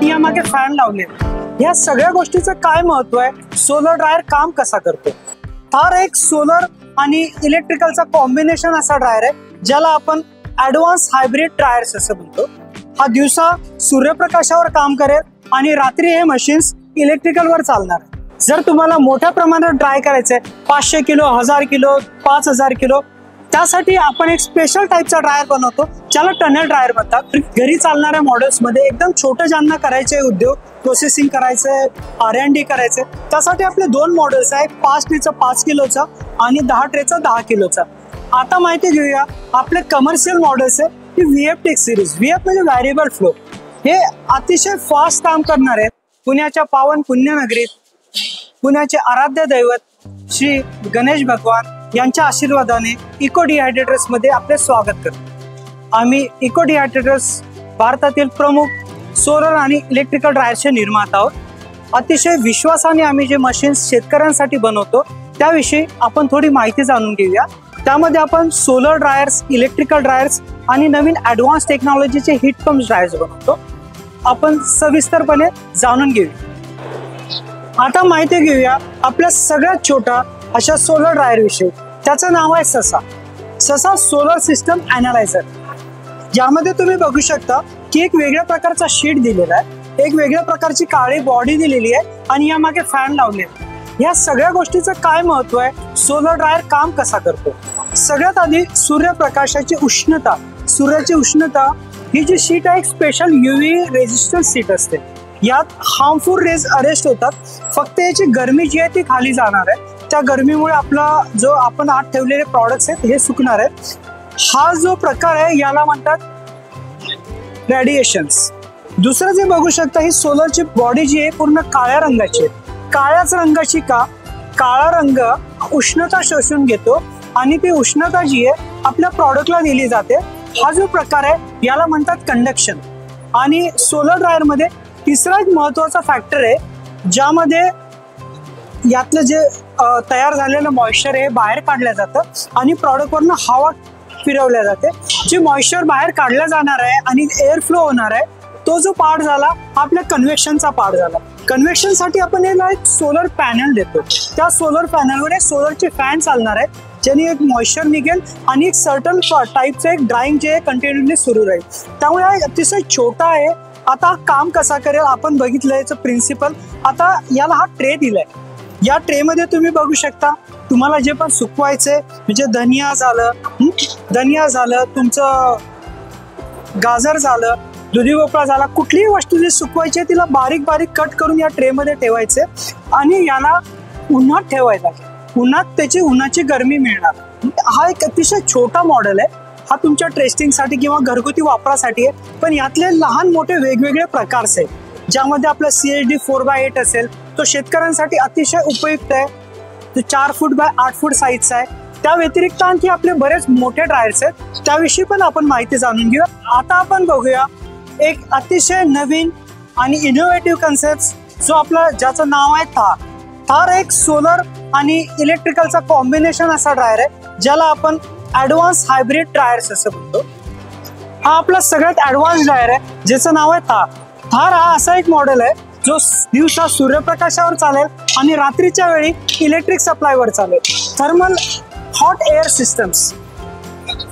यामागे फॅन लावले, या सगळ्या गोष्टीचं काय महत्व आहे, सोलर ड्रायर काम कसा करतो। थार एक सोलर आणि इलेक्ट्रिकलचा कॉम्बिनेशन असा ड्रायर आहे ज्याला आपण ॲडव्हान्स हायब्रिड ड्रायर्स असं म्हणतो। हा दिवसा सूर्यप्रकाशावर काम करेल आणि रात्री हे मशीन्स इलेक्ट्रिकलवर चालणार। जर तुम्हाला मोठ्या प्रमाणात ड्राय करायचंय 500 किलो, 1000 किलो, 5000 किलो, त्यासाठी आपण एक स्पेशल टाईपचा ड्रायर बनवतो ज्याला टनेल ड्रायर म्हणतात। घरी चालणाऱ्या मॉडेल्स मध्ये एकदम छोटं ज्यांना करायचे उद्योग, प्रोसेसिंग करायचंय, R&D करायचंय, त्यासाठी आपले दोन मॉडेल्स आहेत, 5 ट्रेचा 5 किलोचा आणि 10 ट्रेचा 10 किलोचा। आता माहिती घेऊया आपले कमर्शियल मॉडेल्स आहे की VF टेक सिरीज। VF म्हणजे व्हेरिएबल फ्लो, हे अतिशय फास्ट काम करणार आहेत। पुण्याच्या पावन पुण्यनगरीत पुण्याचे आराध्य दैवत श्री गणेश भगवान यांच्या आशीर्वादाने इको डिहायड्रेटर्स मध्ये आपले स्वागत करतो। आम्ही इको डिहायड्रेटर्स भारतातील प्रमुख सोलर आणि इलेक्ट्रिकल ड्रायरचे निर्माता आहोत। अतिशय विश्वासाने आम्ही जे मशीन्स शेतकऱ्यांसाठी बनवतो त्याविषयी आपण थोडी माहिती जाणून घेऊया। त्यामध्ये आपण सोलर ड्रायर्स, इलेक्ट्रिकल ड्रायर्स आणि नवीन ॲडव्हान्स टेक्नॉलॉजीचे हीट पंप ड्रायर्स बनवतो। आपण सविस्तरपणे जाणून घेऊया। आता माहिती घेऊया आपल्या सगळ्यात छोटा अशा सोलर ड्रायर विषयी। त्याचं नाव आहे ससा। ससा सोलर सिस्टम ॲनालायझर, ज्यामध्ये तुम्ही बघू शकता की एक वेगळ्या प्रकारचा शीट दिलेला आहे, एक वेगळ्या प्रकारची काळी बॉडी दिलेली आहे आणि यामागे फॅन लावले। या सगळ्या गोष्टीचं काय महत्व आहे, सोलर ड्रायर काम कसा करतो। सगळ्यात आधी सूर्यप्रकाशाची उष्णता, सूर्याची उष्णता ही जी शीट आहे एक स्पेशल UV रेजिस्टन्स शीट असते। यात हार्मफुल रेज अरेस्ट होतात, फक्त याची गरमी जी आहे ती खाली जाणार आहे। त्या गरमीमुळे आपला जो आपण आत ठेवलेले प्रॉडक्ट्स आहेत हे सुकणार आहेत। हा जो प्रकार आहे याला म्हणतात रेडिएशन्स। दुसरं जे बघू शकता, ही सोलरची बॉडी जी आहे पूर्ण काळ्या रंगाची आहे। काळ्याच रंगाची का, काळा रंग उष्णता शोषून घेतो आणि ती उष्णता जी आहे आपल्या प्रॉडक्टला दिली जाते। हा जो प्रकार आहे याला म्हणतात कंडक्शन। आणि सोलर ड्रायर मध्ये तिसरा एक महत्वाचा फॅक्टर आहे ज्यामध्ये यातलं जे तयार झालेलं मॉइश्चर आहे बाहेर काढलं जातं आणि प्रॉडक्टवरनं हवा फिरवल्या जाते। जे मॉइश्चर बाहेर काढलं जाणार आहे आणि एअर फ्लो होणार आहे तो जो पार्ट झाला आपल्या कन्व्हेक्शनचा पार्ट झाला। कन्व्हेक्शनसाठी आपण याला एक सोलर पॅनल देतो। त्या सोलर पॅनलवर एक सोलरचे फॅन चालणार आहे ज्याने एक मॉइश्चर निघेल आणि एक सर्टन टाईपचं एक ड्राईंग जे कंटिन्युअसली सुरू राहील। त्यामुळे हा अतिशय छोटा आहे। आता काम कसा करेल आपण बघितलं याचं प्रिन्सिपल। आता याला हा ट्रे दिलाय, या ट्रे मध्ये तुम्ही बघू शकता तुम्हाला जे पण सुकवायचंय, म्हणजे धनिया झालं, तुमचं गाजर झालं, दुधी भोपळा झाला, कुठलीही वस्तू जी सुकवायची आहे तिला बारीक बारीक कट करून या ट्रे मध्ये ठेवायचे आणि याला उन्हात ठेवायचा। उन्हाची गरमी मिळणार। हा एक अतिशय छोटा मॉडेल आहे, हा तुमच्या टेस्टिंगसाठी किंवा घरगुती वापरासाठी आहे। पण यातले लहान मोठे वेगवेगळे प्रकारचे आहेत ज्यामध्ये आपला CHD 4x8 असेल तो शेतकऱ्यांसाठी अतिशय उपयुक्त आहे। तो 4 फूट बाय 8 फूट साईजचा आहे। त्या व्यतिरिक्त आणखी आपले बरेच मोठे ड्रायर्स आहेत, त्याविषयी पण आपण माहिती जाणून घेऊया। आता आपण बघूया एक अतिशय नवीन आणि इनोव्हेटिव्ह कन्सेप्ट जो आपला ज्याचं नाव आहे थार। थार एक सोलर आणि इलेक्ट्रिकलचा कॉम्बिनेशन असा ड्रायर आहे ज्याला आपण ॲडव्हान्स हायब्रिड ड्रायर्स असं म्हणतो। हा आपला सगळ्यात ॲडव्हान्स ड्रायर आहे ज्याचं नाव आहे थार। थार हा असा एक मॉडेल आहे जो दिवसा सूर्यप्रकाशावर चालेल आणि रात्रीच्या वेळी इलेक्ट्रिक सप्लायवर चालेल। थर्मल हॉट एअर सिस्टम्स,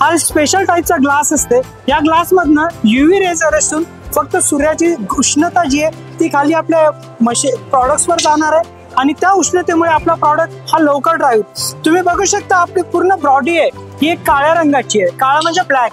हा स्पेशल टाईपचा ग्लास असते। या ग्लास मधनं UV रेज अरेस्टून फक्त सूर्याची उष्णता जी आहे ती खाली आपल्या प्रॉडक्ट्सवर जाणार आहे आणि त्या उष्णतेमुळे आपला प्रॉडक्ट हा लवकर ड्राय होईल। तुम्ही बघू शकता आपली पूर्ण बॉडी आहे ही एक काळ्या रंगाची आहे। काळा म्हणजे ब्लॅक,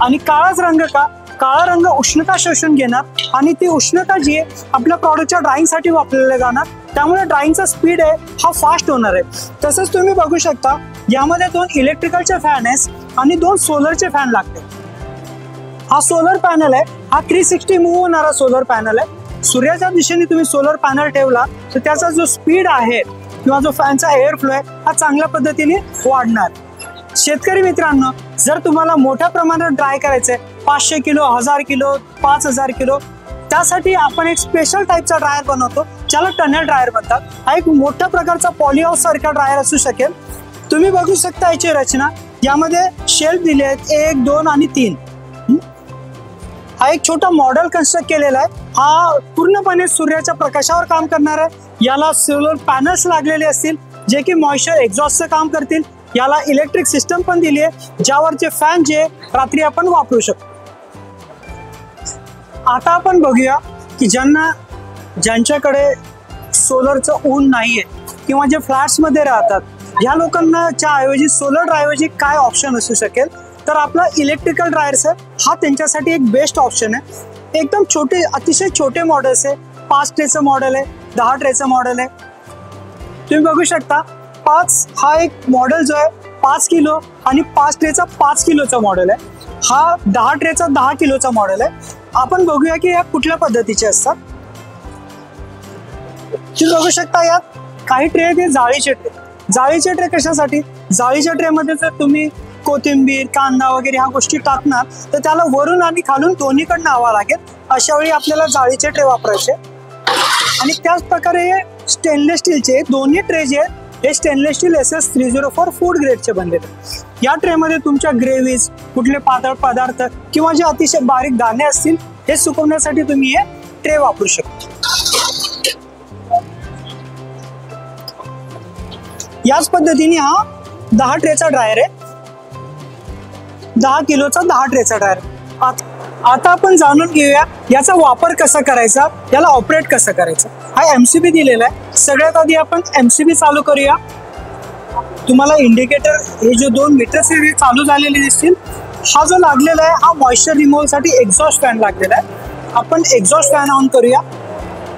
आणि काळाच रंग का, काळा रंग उष्णता शोषून घेणार आणि ती उष्णता जी आहे आपल्या प्रॉडक्टच्या ड्राईंगसाठी वापरले जाणार। त्यामुळे ड्राईंगचा स्पीड आहे हा फास्ट होणार आहे। तसंच तुम्ही बघू शकता यामध्ये 2 इलेक्ट्रिकलचे फॅन आहेत आणि 2 सोलरचे फॅन लागते। हा सोलर पॅनल आहे, हा 360 मूव्ह होणारा सोलर पॅनल आहे। सूर्याच्या दिशेने तुम्ही सोलर पॅनल ठेवला तर त्याचा जो स्पीड आहे किंवा जो फॅनचा एअर फ्लो आहे हा चांगल्या पद्धतीने वाढणार। शेतकरी मित्रांनो, जर तुम्हाला मोठ्या प्रमाणात ड्राय करायचंय 500 किलो, 1000 किलो, 5000 किलो, त्यासाठी आपण एक स्पेशल टाईपचा ड्रायर बनवतो ज्याला टनेल ड्रायर म्हणतात। हा एक मोठ्या प्रकारचा पॉलीहाऊस सारखा ड्रायर असू शकेल। तुम्ही बघू शकता याची रचना, यामध्ये शेल्फ दिले आहेत 1, 2 आणि 3. हा एक छोटा मॉडेल कन्स्ट्रक्ट केलेला आहे. हा पूर्णपणे सूर्याच्या प्रकाशावर काम करणार आहे. याला सोलर पॅनल्स लागलेले असतील जे की मॉइश्चर एक्झॉस्टचं काम करतील. याला इलेक्ट्रिक सिस्टम पण दिली आहे ज्यावरचे फॅन जे रात्री आपण वापरू शकतो. आता आपण बघूया की ज्यांच्याकडे सोलरचं ऊन नाहीये किंवा जे फ्लॅट्समध्ये राहतात या लोकांना च्या ऐवजी सोलर ड्रायऐवजी काय ऑप्शन असू शकेल. तर आपला इलेक्ट्रिकल ड्रायर्स आहे हा त्यांच्यासाठी एक बेस्ट ऑप्शन आहे. एकदम छोटे अतिशय छोटे मॉडेल्स आहे. 5 ट्रेचं मॉडेल आहे, 10 ट्रेचं मॉडेल आहे. तुम्ही बघू शकता 5 हा एक मॉडेल जो आहे 5 किलो आणि 5 ट्रेचा 5 किलोचा मॉडेल आहे. हा 10 ट्रेचा 10 किलोचा मॉडेल आहे. आपण बघूया की या कुठल्या पद्धतीचे असतात. तुम्ही बघू शकता यात काही ट्रे आहेत जाळीचे ट्रे. जाळीचे ट्रे कशासाठी? जाळीच्या ट्रेमध्ये जर तुम्ही कोथिंबीर, कांदा वगैरे ह्या गोष्टी टाकणार तर त्याला वरून आणि खालून दोन्हीकडनं हवा लागेल. अशा वेळी आपल्याला जाळीचे ट्रे वापरायचे. आणि त्याच प्रकारे हे स्टेनलेस स्टीलचे दोन्ही ट्रे जे आहेत हे स्टेनलेस स्टील SS304 फूड ग्रेडचे बनलेले. या ट्रेमध्ये तुमच्या ग्रेव्हीज, कुठले पातळ पदार्थ किंवा जे अतिशय बारीक दाणे असतील हे सुकवण्यासाठी तुम्ही हे ट्रे वापरू शकता. याच पद्धतीने हा 10 ट्रेचा ड्रायर आहे. 10 किलोचा 10 ट्रेचा ड्रायर. आता आपण जाणून घेऊया याचा वापर कसा करायचा, याला ऑपरेट कसं करायचं. हा MCB दिलेला आहे. सगळ्यात आधी आपण MCB चालू करूया. तुम्हाला इंडिकेटर हे जे 2 मीटर्स हे चालू झालेले दिसतील. हा जो लागलेला आहे हा मॉइश्चर रिमूव्हल साठी एक्झॉस्ट फॅन लागलेला आहे. आपण एक्झॉस्ट फॅन ऑन करूया.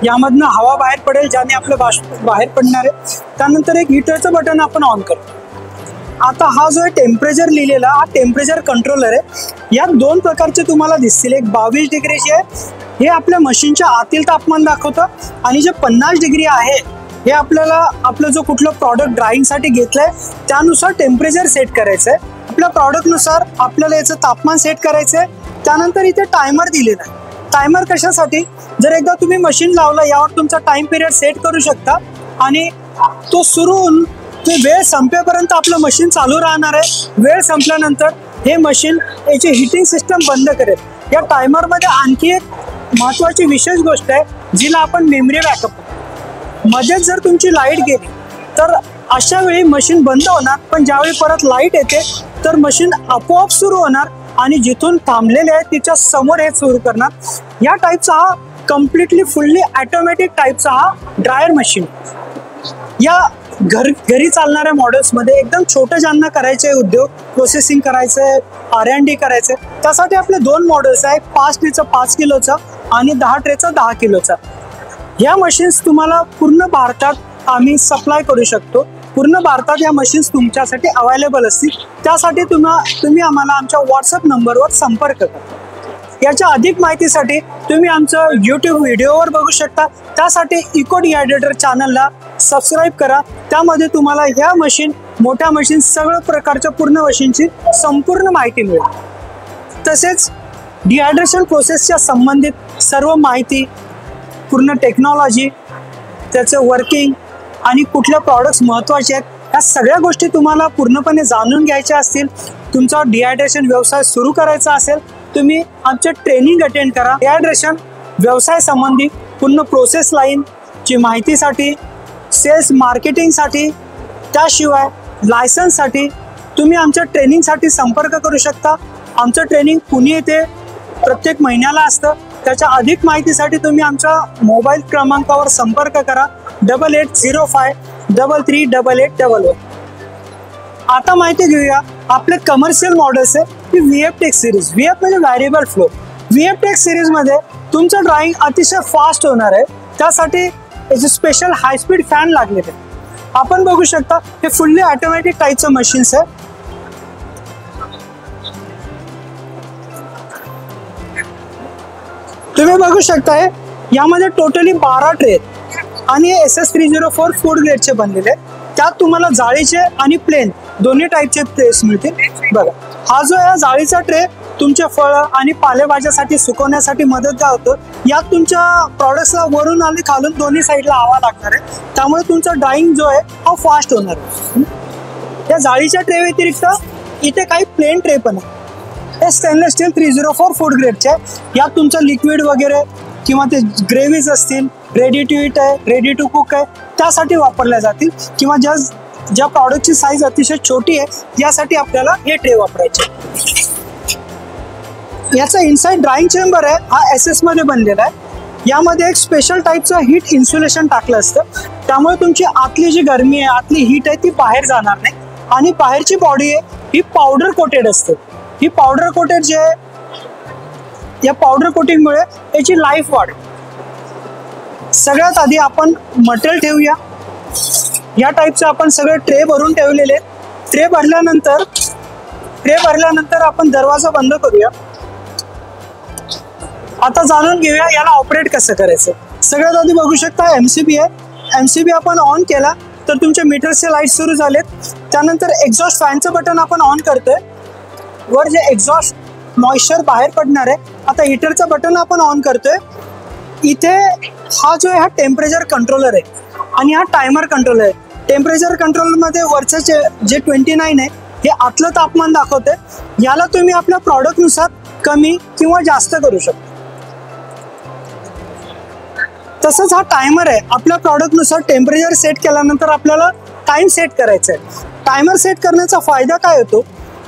यामधनं हवा बाहेर पडेल ज्याने आपलं बाष्प बाहेर पडणार आहे. त्यानंतर एक हीटरचं बटन आपण ऑन करतो. आता हा जो आहे टेम्परेचर लिहिलेला हा टेम्परेचर कंट्रोलर आहे. यात 2 प्रकारचे तुम्हाला दिसतील. एक 22 डिग्री जे आहे हे आपल्या मशीनच्या आतील तापमान दाखवतं आणि जे 50 डिग्री आहे हे आपल्याला आपलं जो कुठलं प्रॉडक्ट ड्रायिंगसाठी घेतलंय त्यानुसार टेम्परेचर सेट करायचं आहे. आपल्या प्रॉडक्टनुसार आपल्याला याचं तापमान सेट करायचं आहे. त्यानंतर इथे टायमर दिलेला आहे. टायमर कशासाठी? जर एकदा तुम्ही मशीन लावलं यावर तुमचा टाइम पिरियड सेट करू शकता आणि तो सुरू होऊन ते वेळ संपेपर्यंत आपलं मशीन चालू राहणार आहे. वेळ संपल्यानंतर हे मशीन याची हीटिंग सिस्टम बंद करेल. या टायमरमध्ये आणखी एक महत्त्वाची विशेष गोष्ट आहे जिला आपण मेमरी बॅकअप. मध्येच जर तुमची लाईट गेली तर अशा वेळी मशीन बंद होणार, पण ज्यावेळी परत लाईट येते तर मशीन आपोआप सुरू होणार आणि जिथून थांबलेले आहे तिच्या समोर हे सुरू करणार. या टाईपचा हा कम्प्लिटली फुल्ली ऑटोमॅटिक टाईपचा हा ड्रायर मशीन. या घरी चालणाऱ्या मॉडेल्समध्ये एकदम छोटं ज्यांना करायचे उद्योग, प्रोसेसिंग करायचंय, R&D करायचंय त्यासाठी आपले 2 मॉडेल्स आहेत. 5 ट्रेचं 5 किलोचा आणि 10 ट्रेचा 10 किलोचा. या मशीन्स तुम्हाला पूर्ण भारतात आम्ही सप्लाय करू शकतो. पूर्ण भारतात या मशीन्स तुमच्यासाठी अवेलेबल असतील. त्यासाठी तुम्ही आम्हाला आमच्या व्हॉट्सअप नंबरवर संपर्क करा. याच्या अधिक माहितीसाठी तुम्ही आमचं YouTube व्हिडिओवर बघू शकता. त्यासाठी इको डिहायड्रेटर चॅनलला सबस्क्राईब करा. त्यामध्ये तुम्हाला ह्या मशीन, मोठ्या मशीन, सगळ्या प्रकारच्या पूर्ण मशीनची संपूर्ण माहिती मिळेल. तसेच डिहायड्रेशन प्रोसेसच्या संबंधित सर्व माहिती, पूर्ण टेक्नॉलॉजी, त्याचं वर्किंग आणि कुठल्या प्रॉडक्ट्स महत्त्वाचे आहेत ह्या सगळ्या गोष्टी तुम्हाला पूर्णपणे जाणून घ्यायच्या असतील, तुमचा डिहायड्रेशन व्यवसाय सुरू करायचा असेल, तुम्ही आमचे ट्रेनिंग अटेंड करा. डिहायड्रेशन व्यवसाय संबंधी पूर्ण प्रोसेस लाईनची माहितीसाठी, सेल्स मार्केटिंगसाठी, त्याशिवाय लायसन्ससाठी तुम्ही आमच्या ट्रेनिंगसाठी संपर्क करू शकता. आमचं ट्रेनिंग पुणे येथे प्रत्येक महिन्याला असतं. त्याच्या अधिक माहितीसाठी तुम्ही आमच्या मोबाईल क्रमांकावर संपर्क करा 8805338811. आता माहिती घेऊया आपले कमर्शियल मॉडेल्स आहे की VFTech सिरीज. VF म्हणजे व्हेरिएबल फ्लो. VFTech सिरीजमध्ये तुमचं ड्रॉइंग अतिशय फास्ट होणार आहे. त्यासाठी याचे स्पेशल हाय स्पीड फॅन लागलेले आहे. आपण बघू शकता हे फुल्ली ऑटोमॅटिक टाईपचं मशीन्स आहे. तुम्ही बघू शकताय यामध्ये टोटली 12 ट्रे आहेत आणि हे SS304 फूड ग्रेडचे बनलेले आहेत. त्यात तुम्हाला जाळीचे आणि प्लेन दोन्ही टाईपचे ट्रेस मिळतील. बघा हा जो आहे जाळीचा ट्रे तुमचे फळं आणि पालेभाज्यासाठी सुकवण्यासाठी मदत होतो. यात तुमच्या प्रॉडक्ट्सला वरून आणि खालून दोन्ही साईडला हवा लागणार आहे. त्यामुळे तुमचा ड्राइंग जो आहे हा फास्ट होणार आहे. या जाळीच्या ट्रे व्यतिरिक्त इथे काही प्लेन ट्रे पण आहे. हे स्टेनलेस स्टील 304 फूड ग्रेडचे आहे. यात तुमचं लिक्विड वगैरे किंवा ते ग्रेव्हीज असतील, रेडी टू ईट आहे, रेडी टू कुक आहे, त्यासाठी वापरल्या जातील. किंवा ज्या प्रॉडक्टची साईज अतिशय छोटी आहे यासाठी आपल्याला हे ट्रे वापरायचे. याचा इनसाइड ड्राईंग चेंबर आहे हा SS मध्ये बनलेला आहे. यामध्ये एक स्पेशल टाईपचं हीट इन्सुलेशन टाकलं असतं, त्यामुळे तुमची आतली जी गरमी आहे, आतली हीट आहे ती बाहेर जाणार नाही. आणि बाहेरची बॉडी आहे ही पावडर कोटेड असते. ही पावडर कोटेड जे आहे, या पावडर कोटिंगमुळे याची लाईफ वाढेल. सगळ्यात आधी आपण मटेरियल ठेवूया. या टाईपचे आपण सगळे ट्रे भरून ठेवलेले. ट्रे भरल्यानंतर आपण दरवाजा बंद करूया. आता जाणून घेऊया याला ऑपरेट कसं करायचं. सगळ्यात आधी बघू शकता MCB आहे. MCB आपण ऑन केला तर तुमच्या मीटरचे लाईट सुरू झालेत. त्यानंतर एक्झॉस्ट फॅनचं बटन आपण ऑन करतोय. वर जे एक्झॉस्ट मॉइश्चर बाहेर पडणार आहे. आता हीटरचं बटन आपण ऑन करतोय. इथे हा जो आहे हा टेम्परेचर कंट्रोलर आहे आणि हा टायमर कंट्रोलर आहे. टेम्परेचर कंट्रोलरमध्ये वरचं जे 29 आहे हे आतलं तापमान दाखवते. याला तुम्ही आपल्या प्रॉडक्टनुसार कमी किंवा जास्त करू शकता. तसंच हा टायमर आहे. आपल्या प्रॉडक्टनुसार टेम्परेचर सेट केल्यानंतर आपल्याला टाइम सेट करायचा आहे. टायमर सेट करण्याचा फायदा काय होतो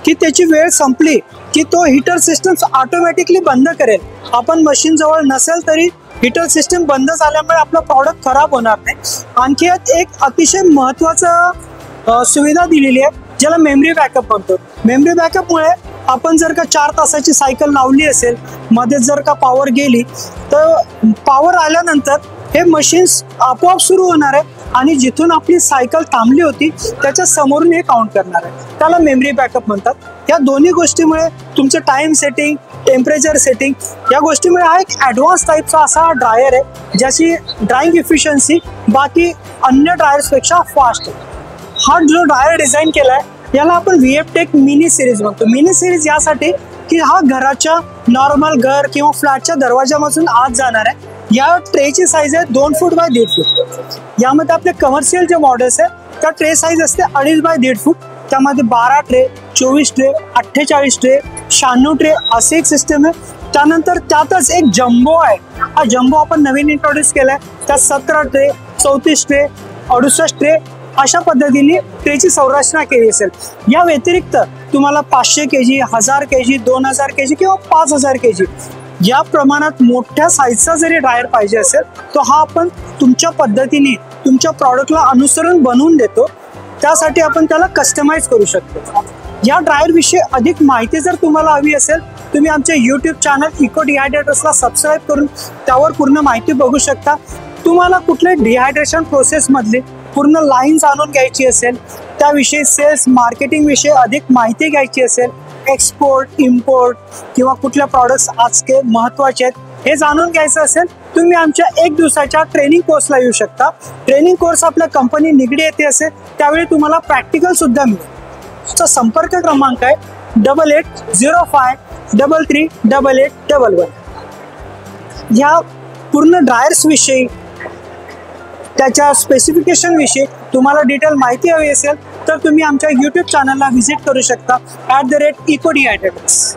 की त्याची वेळ संपली की तो हीटर सिस्टम ऑटोमॅटिकली बंद करेल. आपण मशीन जवळ नसेल तरी हीटर सिस्टम बंद झाल्यामुळे आपला प्रॉडक्ट खराब होणार नाही. आणखी एक अतिशय महत्त्वाचं सुविधा दिलेली आहे ज्याला मेमरी बॅकअप म्हणतो. मेमरी बॅकअपमुळे आपण जर का 4 तासाची सायकल लावली असेल, मध्ये जर का पॉवर गेली तर पॉवर आल्यानंतर हे मशीन्स आपोआप सुरू होणार आहे आणि जिथून आपली सायकल थांबली होती त्याच्या समोरून हे काउंट करणार आहे. त्याला मेमरी बॅकअप म्हणतात. या दोन्ही गोष्टीमुळे तुमचं टाइम सेटिंग, टेम्परेचर सेटिंग या गोष्टीमुळे हा एक ॲडव्हान्स टाईपचा असा ड्रायर आहे ज्याची ड्रायिंग इफिशियन्सी बाकी अन्य ड्रायर्सपेक्षा फास्ट आहे. हा जो ड्रायर डिझाईन केला आहे याला आपण VFTech मिनी सिरीज म्हणतो. मिनी सिरीज यासाठी की हा घराच्या नॉर्मल घर किंवा फ्लॅटच्या दरवाजामधून आत जाणार आहे. या ट्रेची साईज आहे 2 फूट बाय 1.5 फूट. यामध्ये आपले कमर्शियल जे मॉडेल्स आहे त्या ट्रे साईज असते 2.5 बाय 1.5 फूट. त्यामध्ये 12 ट्रे, 24 ट्रे, 48 ट्रे, 96 ट्रे असे एक सिस्टम आहे. त्यानंतर त्यातच एक जम्बो आहे. हा जम्बो आपण नवीन इंट्रोड्यूस केलाय. त्यात 17 ट्रे, 34 ट्रे, 68 ट्रे अशा पद्धतीने ट्रेची संरचना केली असेल. या व्यतिरिक्त तुम्हाला 500 kg, 1000 kg, 2000 kg किंवा 5000 kg या प्रमाणात मोठ्या साईजचा जरी ड्रायर पाहिजे असेल तर हा आपण तुमच्या पद्धतीने तुमच्या प्रॉडक्टला अनुसरून बनवून देतो. त्यासाठी आपण त्याला कस्टमाइज करू शकतो. या ड्रायर विषयी अधिक माहिती जर तुम्हाला हवी असेल तुम्ही आमच्या YouTube चॅनल इको डिहायड्रेटर्सला सबस्क्राईब करून त्यावर पूर्ण माहिती बघू शकता. तुम्हाला कुठल्या डिहायड्रेशन प्रोसेसमधली पूर्ण लाईन्स आणून घ्यायची असेल, त्याविषयी सेल्स मार्केटिंग विषयी अधिक माहिती घ्यायची असेल, एक्सपोर्ट, इम्पोर्ट किंवा कुठल्या प्रॉडक्ट्स आजके महत्त्वाचे आहेत हे जाणून घ्यायचं असेल तुम्ही आमच्या 1 दिवसाच्या ट्रेनिंग कोर्सला येऊ शकता. ट्रेनिंग कोर्स आपल्या कंपनी निगडी येते असेल त्यावेळी तुम्हाला प्रॅक्टिकल सुद्धा मिळेल. चा संपर्क क्रमांक आहे 8805338811. ह्या पूर्ण ड्रायर्स विषयी त्याच्या स्पेसिफिकेशन विषयी तुम्हाला डिटेल माहिती हवी असेल तर तुम्ही आमच्या YouTube चॅनलला व्हिजिट करू शकता @eco-dihydrates.